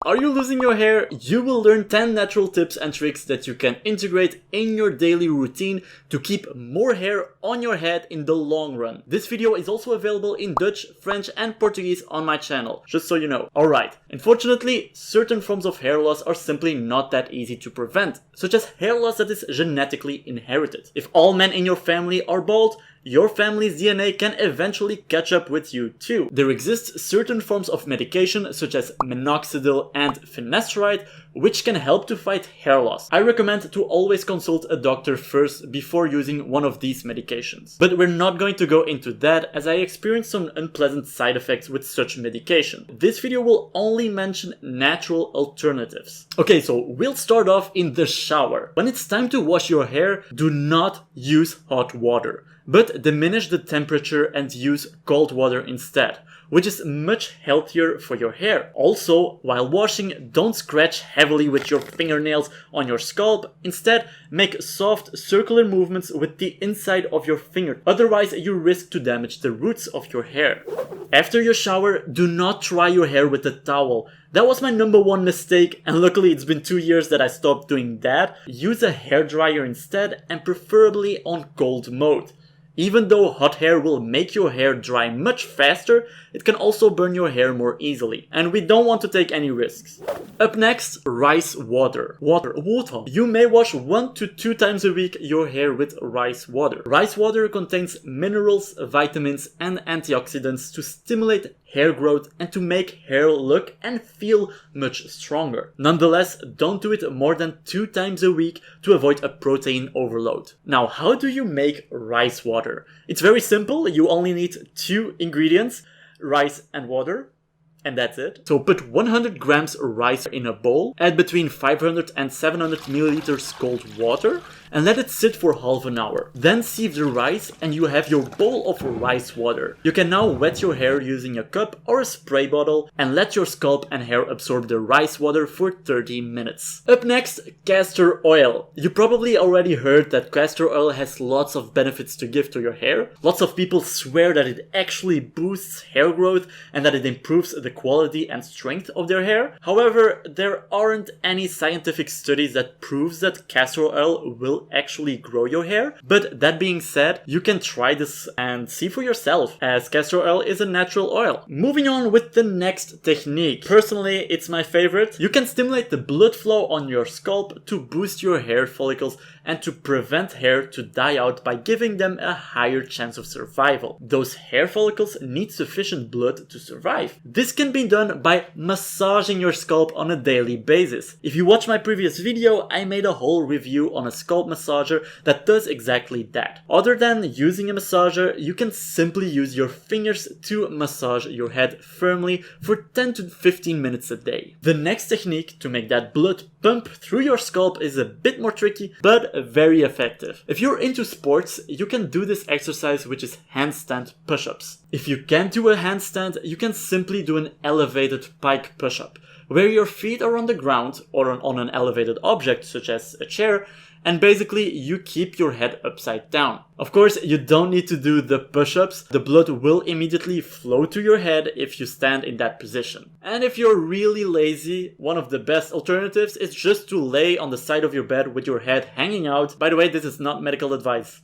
Are you losing your hair? You will learn 10 natural tips and tricks that you can integrate in your daily routine to keep more hair on your head in the long run. This video is also available in Dutch, French and Portuguese on my channel, just so you know. Alright, unfortunately, certain forms of hair loss are simply not that easy to prevent, such as hair loss that is genetically inherited. If all men in your family are bald, your family's DNA can eventually catch up with you too. There exist certain forms of medication such as minoxidil and finasteride which can help to fight hair loss. I recommend to always consult a doctor first before using one of these medications. But we're not going to go into that as I experienced some unpleasant side effects with such medication. This video will only mention natural alternatives. Okay, so we'll start off in the shower. When it's time to wash your hair, do not use hot water, but diminish the temperature and use cold water instead, which is much healthier for your hair. Also, while washing, don't scratch heavily with your fingernails on your scalp. Instead, make soft circular movements with the inside of your finger. Otherwise, you risk to damage the roots of your hair. After your shower, do not dry your hair with a towel. That was my #1 mistake, and luckily it's been 2 years that I stopped doing that. Use a hairdryer instead, and preferably on cold mode. Even though hot hair will make your hair dry much faster, it can also burn your hair more easily, and we don't want to take any risks. Up next, rice water. Water. You may wash 1 to 2 times a week your hair with rice water. Rice water contains minerals, vitamins, and antioxidants to stimulate hair growth and to make hair look and feel much stronger. Nonetheless, don't do it more than 2 times a week to avoid a protein overload. Now, how do you make rice water? It's very simple. You only need 2 ingredients, rice and water. And that's it. So put 100 grams rice in a bowl, add between 500 and 700 milliliters cold water, and let it sit for half an hour. Then sieve the rice and you have your bowl of rice water. You can now wet your hair using a cup or a spray bottle and let your scalp and hair absorb the rice water for 30 minutes. Up next, castor oil. You probably already heard that castor oil has lots of benefits to give to your hair. Lots of people swear that it actually boosts hair growth and that it improves the quality and strength of their hair. However, there aren't any scientific studies that proves that castor oil will actually grow your hair. But that being said, you can try this and see for yourself, as castor oil is a natural oil. Moving on with the next technique. Personally, it's my favorite. You can stimulate the blood flow on your scalp to boost your hair follicles and to prevent hair to die out by giving them a higher chance of survival. Those hair follicles need sufficient blood to survive. This can be done by massaging your scalp on a daily basis. If you watch my previous video, I made a whole review on a scalp massager that does exactly that. Other than using a massager, you can simply use your fingers to massage your head firmly for 10 to 15 minutes a day. The next technique to make that blood pump through your scalp is a bit more tricky, but very effective. If you're into sports, you can do this exercise, which is handstand push-ups. If you can't do a handstand, you can simply do an elevated pike push-up, where your feet are on the ground or on an elevated object such as a chair, and basically you keep your head upside down. Of course, you don't need to do the push-ups. The blood will immediately flow to your head if you stand in that position. And if you're really lazy, one of the best alternatives is just to lay on the side of your bed with your head hanging out. By the way, this is not medical advice.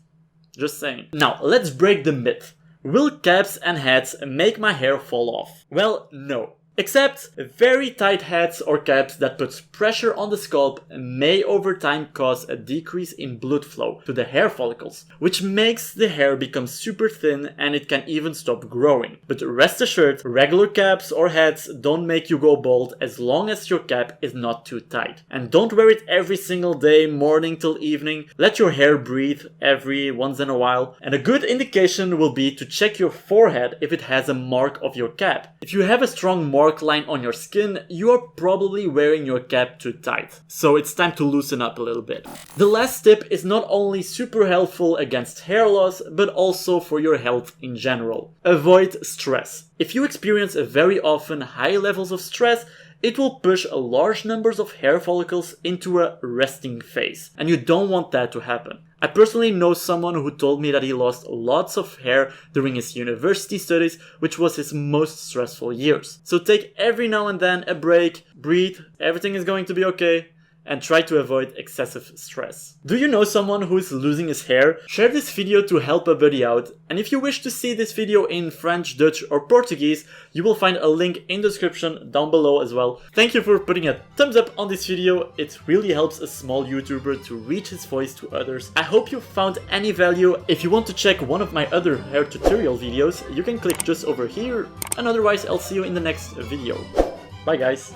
Just saying. Now, let's break the myth. Will caps and hats make my hair fall off? Well, no. Except very tight hats or caps that put pressure on the scalp may over time cause a decrease in blood flow to the hair follicles, which makes the hair become super thin and it can even stop growing. But rest assured, regular caps or hats don't make you go bald as long as your cap is not too tight. And don't wear it every single day, morning till evening. Let your hair breathe every once in a while. And a good indication will be to check your forehead if it has a mark of your cap. If you have a strong mark line on your skin, you are probably wearing your cap too tight. So it's time to loosen up a little bit. The last tip is not only super helpful against hair loss, but also for your health in general. Avoid stress. If you experience very often high levels of stress, it will push large numbers of hair follicles into a resting phase, and you don't want that to happen. I personally know someone who told me that he lost lots of hair during his university studies, which was his most stressful years. So take every now and then a break, breathe, everything is going to be okay, and try to avoid excessive stress. Do you know someone who is losing his hair? Share this video to help a buddy out, and if you wish to see this video in French, Dutch or Portuguese, you will find a link in the description down below as well. Thank you for putting a thumbs up on this video, it really helps a small YouTuber to reach his voice to others. I hope you found any value. If you want to check one of my other hair tutorial videos, you can click just over here, and otherwise I'll see you in the next video. Bye guys!